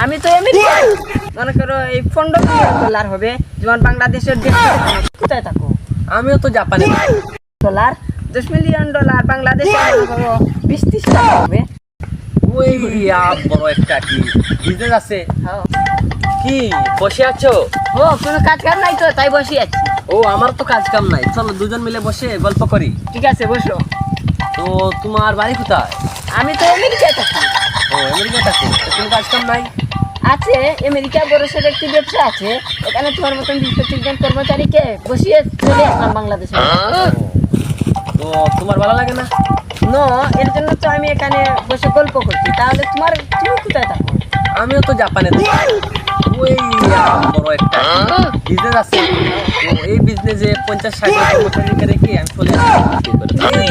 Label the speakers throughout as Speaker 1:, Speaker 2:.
Speaker 1: আমি তো আমেরিকা মনে করো এই $15 হবে, যেমন বাংলাদেশের 150 কোথায় থাকো?
Speaker 2: আমিও তো জাপানে।
Speaker 1: ডলার $10 মিলিয়ন বাংলাদেশে মনে করো 20-30 টাকা হবে।
Speaker 2: ওই বড় একটা কি বিজনেস আছে।
Speaker 1: হ্যাঁ।
Speaker 2: কি বসে আছো?
Speaker 1: ও কোনো কাজ কাম নাই তো, তাই বসে আছি।
Speaker 2: ও আমার তো কাজ কাম নাই, চলো দুজন মিলে বসে গল্প করি।
Speaker 1: ঠিক আছে, বসো।
Speaker 2: তো তোমার বাড়ি কোথায়?
Speaker 1: আমি তো আমেরিকায় থাকি।
Speaker 2: ও আমেরিকা থাকো, তো কোনো কাজ কাম নাই?
Speaker 1: আছে, আমেরিকা বড় সড়ো একটি ব্যবসা আছে, এখানে তোমার মতন 20-25 জন কর্মচারীকে বসিয়ে চলে আসলাম বাংলাদেশে।
Speaker 2: তো তোমার ভালো লাগে না?
Speaker 1: নো, এর জন্য তো আমি এখানে বসে গল্প করছি। তাহলে তুমি কোথায় থাকো?
Speaker 2: আমিও তো জাপানে থাকি। ওই বড় একটা বিজনেস আছে। তো এই বিজনেসে 50-60 কর্মচারীকে রেখে আমি চলে আসি।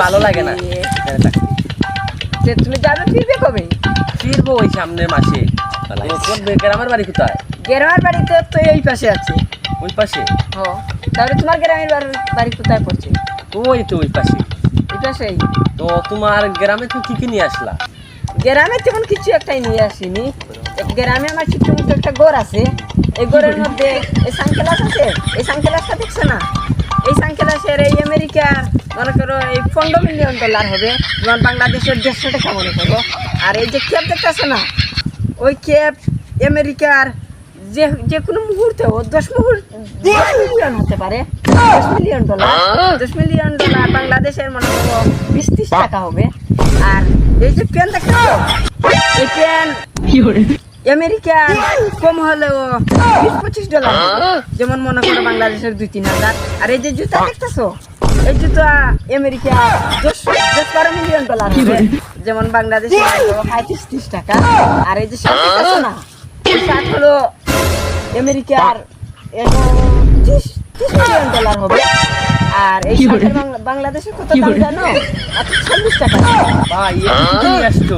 Speaker 2: ভালো লাগে না এখানে থাকতে।
Speaker 1: যে তুমি যাবে, ফিরবে কবে?
Speaker 2: ফিরবো ওই সামনের মাসে। তো গ্রামের বাড়ি কোথায়?
Speaker 1: গ্রামের বাড়ি তো এই পাশে আছে।
Speaker 2: ওই পাশে?
Speaker 1: ও, তাহলে তোমার গ্রামের বাড়ি কোথায় পড়ছে?
Speaker 2: ওই তো ওই পাশে।
Speaker 1: এই পাশেই।
Speaker 2: তো তোমার গ্রামে তুমি কি কি নিয়ে আসলা?
Speaker 1: গ্রামে তেমন কিছু একটাই নিয়ে আসিনি। গ্রামে আমার ছোট্ট মতো একটা ঘর আছে। এই ঘরের মধ্যে এই সানগ্লাস আছে। এই সানগ্লাসটা দেখছো না? এই সানগ্লাসের এই আমেরিকার মনে করো এই $15 মিলিয়ন হবে, যেমন বাংলাদেশের 150 টাকা মনে করো। আর এই যে ক্যাপ দেখতেছো না, ওই ক্যাপ আমেরিকার যে কোনো মুহূর্তে 10 মিলিয়ন হতে পারে। $10 মিলিয়ন বাংলাদেশের মনে করো 20-30 টাকা হবে। আর এই যে পেন দেখতেছো, এই পেন আমেরিকার কম হলেও $20-25 হবে, যেমন মনে করো বাংলাদেশের 2-3 হাজার। আর এই যে জুতা দেখতেছো, এই জুতা আমেরিকা $10-12 হবে, যেমন বাংলাদেশের 35-30 টাকা। আর এই যে শার্ট দেখতেছো না, এই শার্ট হলো আমেরিকার $30 মিলিয়ন হবে। আর এই শার্টের বাংলাদেশে কত দাম জানো? 40 টাকা।
Speaker 2: ভাই, এ কি নিয়ে আসছো?